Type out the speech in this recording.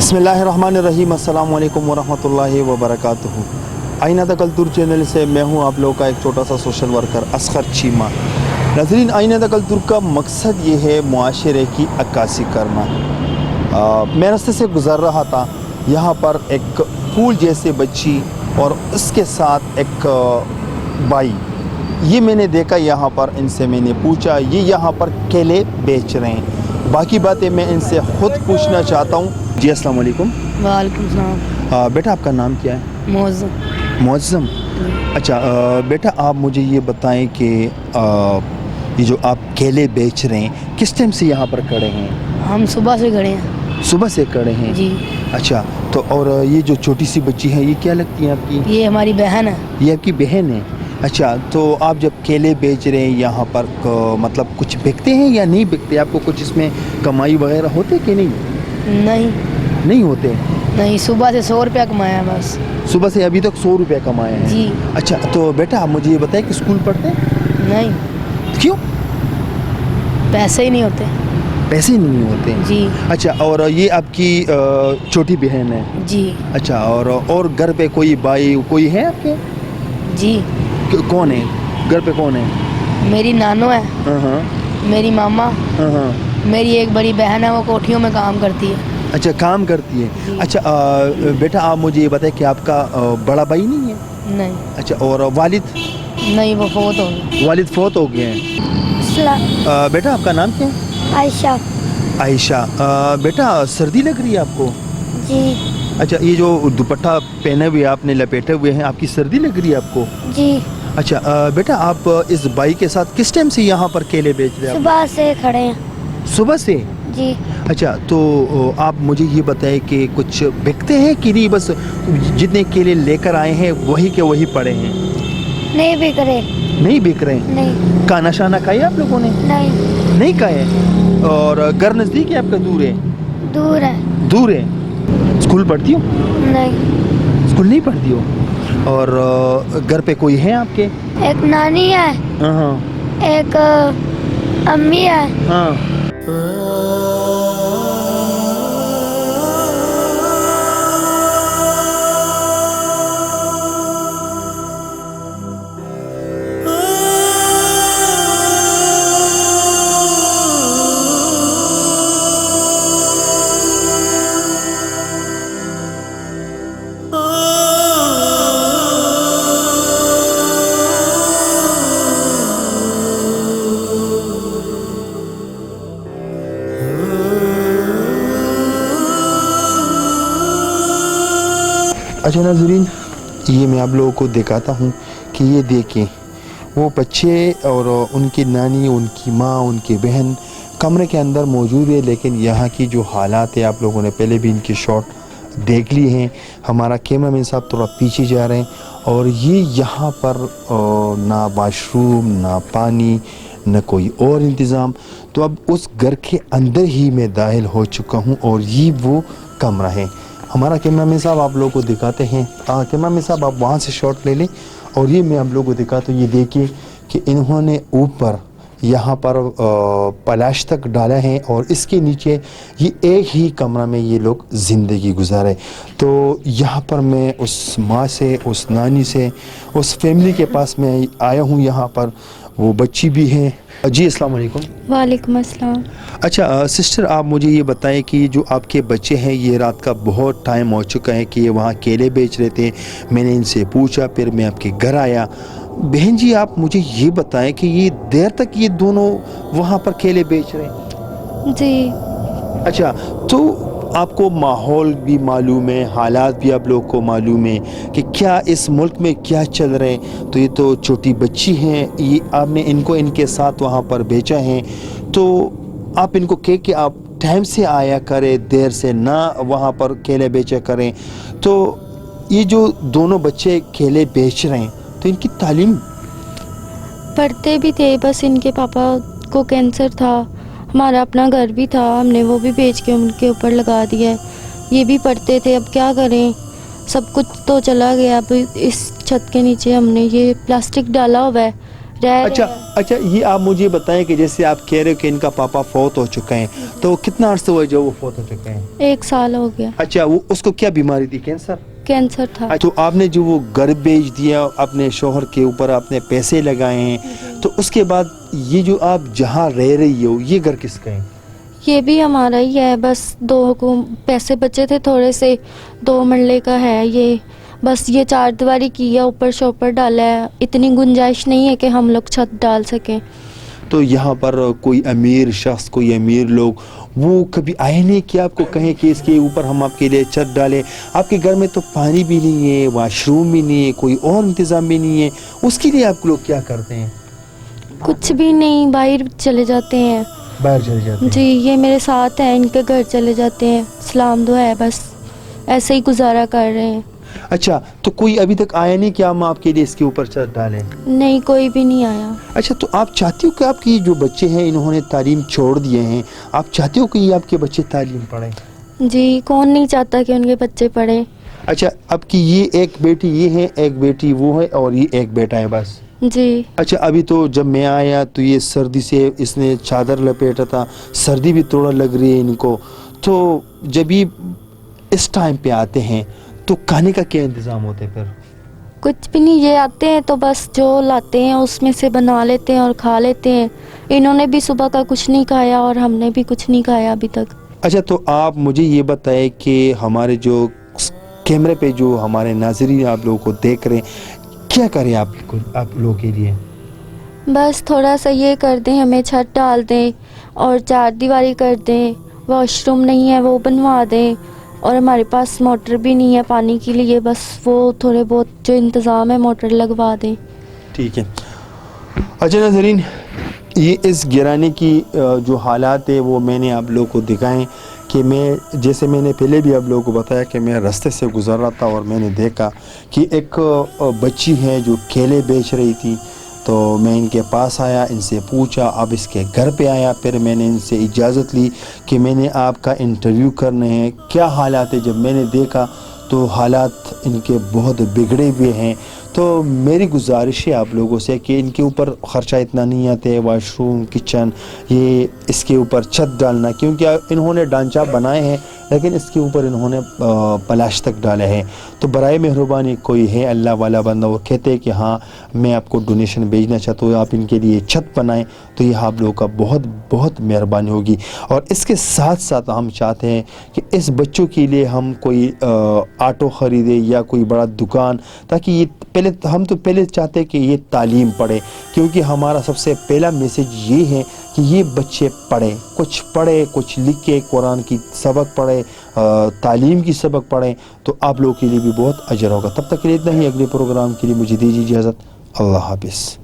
बिस्मिल्लाहिर्रहमानिर्रहीम। अस्सलाम वालेकुम वरहमतुल्लाहि वबरकातुहू। आईना द कल्तुर चैनल से मैं हूं आप लोगों का एक छोटा सा सोशल वर्कर असगर चीमा। नाज़रीन, आईना द कल्तुर का मकसद ये है मुआशरे की अक्कासी करना। मैं रास्ते से गुज़र रहा था, यहाँ पर एक फूल जैसे बच्ची और उसके साथ एक बाई, ये मैंने देखा यहाँ पर। इनसे मैंने पूछा, ये यहाँ पर केले बेच रहे हैं। बाकी बातें मैं इनसे ख़ुद पूछना चाहता हूँ। जी अस्सलाम वालेकुम। वालेकुम सलाम। बेटा आपका नाम क्या है? मौज़म। मौज़म। अच्छा बेटा, आप मुझे ये बताएं कि ये जो आप केले बेच रहे हैं, किस टाइम से यहाँ पर खड़े हैं? हम सुबह से खड़े हैं। सुबह से खड़े हैं जी। अच्छा, तो और ये जो छोटी सी बच्ची है, ये क्या लगती है आपकी? ये हमारी बहन है। ये आपकी बहन है। अच्छा, तो आप जब केले बेच रहे हैं यहाँ पर, मतलब कुछ बिकते हैं या नहीं बिकते? आपको कुछ इसमें कमाई वगैरह होते कि नहीं? नहीं होते। नहीं, सुबह से 100 रुपया कमाया है बस। सुबह से अभी तक 100 रुपये कमाए हैं? जी। अच्छा, तो बेटा आप मुझे ये बताएं कि स्कूल पढ़ते हैं? नहीं। क्यों? पैसे ही नहीं होते। पैसे नहीं होते? जी। अच्छा, और ये आपकी छोटी बहन है? जी। अच्छा, और घर पे कोई भाई कोई है आपके? जी। कौन है घर पे? कौन है? मेरी नानो है। हाँ। मेरी मामा। हाँ। मेरी एक बड़ी बहन है, वो कोठियों में काम करती है। अच्छा, काम करती है। अच्छा बेटा आप मुझे ये बताएं कि आपका बड़ा भाई नहीं है? नहीं। अच्छा, और वालिद? नहीं, वो फौत हो गए। वालिद फौत हो गए हैं। बेटा आपका नाम क्या है? आयशा। आयशा। बेटा सर्दी लग रही है आपको? जी। अच्छा, ये जो दुपट्टा पहने हुए आपने लपेटे हुए हैं, आपकी सर्दी लग रही है आपको? जी। अच्छा बेटा, आप इस बाई के साथ किस टाइम से यहाँ पर केले बेच रहे हैं? सुबह से खड़े हैं। सुबह से? जी। अच्छा, तो आप मुझे ये बताएं कि कुछ बिकते हैं कि नहीं, बस जितने केले लेकर आए हैं वही के वही पड़े हैं? नहीं बिक रहे। नहीं बिक रहे हैं? नहीं। खाना शाना खाया आप लोगों ने? नहीं खाए। और घर नज़दीक है आपका, दूर है? दूर है। दूर है। स्कूल पढ़ती हो? नहीं। स्कूल नहीं पढ़ती हो? और घर पे कोई है आपके? एक नानी है। हाँ। एक अम्मी है। हाँ। अच्छा नाज़रीन, ये मैं आप लोगों को दिखाता हूँ कि ये देखें, वो बच्चे और उनकी नानी, उनकी माँ, उनकी बहन कमरे के अंदर मौजूद है। लेकिन यहाँ की जो हालात है, आप लोगों ने पहले भी इनकी शॉट देख ली हैं। हमारा कैमरामैन साहब थोड़ा पीछे जा रहे हैं। और ये यहाँ पर ना वाशरूम, ना पानी, न कोई और इंतज़ाम। तो अब उस घर के अंदर ही मैं दाखिल हो चुका हूँ और ये वो कमरा है। हमारा कैमरामैन साहब आप लोगों को दिखाते हैं। कैमरामैन साहब आप वहाँ से शॉट ले लें। और ये मैं आप लोगों को दिखाता हूँ। ये देखिए कि इन्होंने ऊपर यहाँ पर पलाश तक डाला है और इसके नीचे ये एक ही कमरा में ये लोग ज़िंदगी गुजारे। तो यहाँ पर मैं उस माँ से, उस नानी से, उस फैमिली के पास मैं आया हूँ। यहाँ पर वो बच्ची भी है। जी अस्सलाम वालेकुम। वालेकुम अस्सलाम। अच्छा सिस्टर, आप मुझे ये बताएं कि जो आपके बच्चे हैं, ये रात का बहुत टाइम हो चुका है कि ये वहाँ केले बेच रहे थे। मैंने इनसे पूछा, फिर मैं आपके घर आया। बहन जी, आप मुझे ये बताएं कि ये देर तक ये दोनों वहाँ पर केले बेच रहे हैं? जी। अच्छा, तो आपको माहौल भी मालूम है, हालात भी आप लोग को मालूम है कि क्या इस मुल्क में क्या चल रहे हैं। तो ये तो छोटी बच्ची हैं, ये आपने इनको इनके साथ वहाँ पर बेचा है। तो आप इनको कह के आप टाइम से आया करें, देर से ना वहाँ पर केले बेचा करें। तो ये जो दोनों बच्चे केले बेच रहे हैं, तो इनकी तालीम? पढ़ते भी थे, बस इनके पापा को कैंसर था हमारा अपना घर भी था, हमने वो भी बेच के उनके ऊपर लगा दिया है। ये भी पढ़ते थे, अब क्या करें, सब कुछ तो चला गया। अब इस छत के नीचे हमने ये प्लास्टिक डाला हुआ है, रह अच्छा रहे हैं। अच्छा, ये आप मुझे बताएं कि जैसे आप कह रहे हो कि इनका पापा फौत हो चुके हैं, तो कितना अर्सा हुआ जो वो फौत हो चुके हैं? 1 साल हो गया। अच्छा, वो उसको क्या बीमारी थी, कैंसर? कैंसर था। तो आपने जो वो घर बेच दिया, अपने शोहर के ऊपर आपने पैसे लगाए हैं, तो उसके बाद ये जो आप जहाँ रह रही हो, ये घर किसका है? ये भी हमारा ही है, बस 2 को पैसे बचे थे थोड़े से, 2 मरले का है ये। बस ये 4 दीवारी की है, ऊपर शॉपर डाला है, इतनी गुंजाइश नहीं है कि हम लोग छत डाल सकें। तो यहाँ पर कोई अमीर शख्स, कोई अमीर लोग वो कभी आए नहीं कि आपको कहें कि इसके ऊपर हम आपके लिए छत डालें? आपके घर में तो पानी भी नहीं है, वॉशरूम भी नहीं है, कोई और इंतज़ाम भी नहीं है, उसके लिए आप लोग क्या करते हैं? कुछ भी नहीं, बाहर चले जाते हैं। बाहर चले जाते हैं? जी, ये मेरे साथ हैं, इनके घर चले जाते हैं, सलाम दुआ है, बस ऐसे ही गुजारा कर रहे हैं। अच्छा, तो कोई अभी तक आया नहीं कि हम आपके लिए इसके ऊपर छत डालें? नहीं, कोई भी नहीं आया। अच्छा, तो आप चाहती हो कि आपके जो बच्चे हैं इन्होंने तालीम छोड़ दिए हैं, आप चाहते हो कि ये आपके बच्चे तालीम पढ़ें? जी, कौन नहीं चाहता कि उनके बच्चे पढ़े। अच्छा, अब की ये एक बेटी ये है, एक बेटी वो है, और ये एक बेटा है बस? जी। अच्छा, अभी तो जब मैं आया तो ये सर्दी से इसने चादर लपेटा था, सर्दी भी थोड़ा लग रही है इनको, तो जब ये इस टाइम पे आते हैं तो खाने का क्या इंतज़ाम होता है फिर? कुछ भी नहीं, ये आते हैं तो बस जो लाते हैं उसमें से बना लेते हैं और खा लेते हैं। इन्होंने भी सुबह का कुछ नहीं खाया और हमने भी कुछ नहीं खाया अभी तक। अच्छा, तो आप मुझे ये बताएं कि हमारे जो कैमरे पे जो हमारे नाज़रीन आप लोगों को देख रहे हैं, क्या करें आप लोगों के लिए? बस थोड़ा सा ये कर दें, हमें छत डाल दें और 4 दीवारी कर दें, वॉशरूम नहीं है वो बनवा दें, और हमारे पास मोटर भी नहीं है पानी के लिए, बस वो थोड़े बहुत जो इंतज़ाम है मोटर लगवा दें। ठीक है। अच्छा नाज़रीन, ये इस गिराने की जो हालात है वो मैंने आप लोगों को दिखाएं कि मैं, जैसे मैंने पहले भी आप लोगों को बताया कि मैं रास्ते से गुज़र रहा था और मैंने देखा कि एक बच्ची है जो केले बेच रही थी, तो मैं इनके पास आया, इनसे पूछा, अब इसके घर पे आया, फिर मैंने इनसे इजाज़त ली कि मैंने आपका इंटरव्यू करने हैं, क्या हालात है। जब मैंने देखा तो हालात इनके बहुत बिगड़े हुए हैं, तो मेरी गुजारिश है आप लोगों से कि इनके ऊपर ख़र्चा इतना नहीं आते, वॉशरूम, किचन, ये इसके ऊपर छत डालना, क्योंकि इन्होंने ढांचा बनाए हैं लेकिन इसके ऊपर इन्होंने प्लास्टिक डाले हैं। तो बराए मेहरबानी कोई है अल्लाह वाला बंदा वो कहते हैं कि हाँ मैं आपको डोनेशन भेजना चाहता हूँ, आप इनके लिए छत बनाएं, तो ये आप लोगों का बहुत बहुत मेहरबानी होगी। और इसके साथ साथ हम चाहते हैं कि इस बच्चों के लिए हम कोई ऑटो ख़रीदे या कोई बड़ा दुकान, ताकि ये पहले चाहते हैं कि ये तालीम पढ़े, क्योंकि हमारा सबसे पहला मैसेज ये है कि ये बच्चे पढ़ें, कुछ लिखे, कुरान की सबक पढ़े, तालीम की सबक पढ़ें, तो आप लोगों के लिए भी बहुत अजर होगा। तब तक के लिए इतना ही, अगले प्रोग्राम के लिए मुझे दीजिए इजाज़त। अल्लाह हाफ़िज़।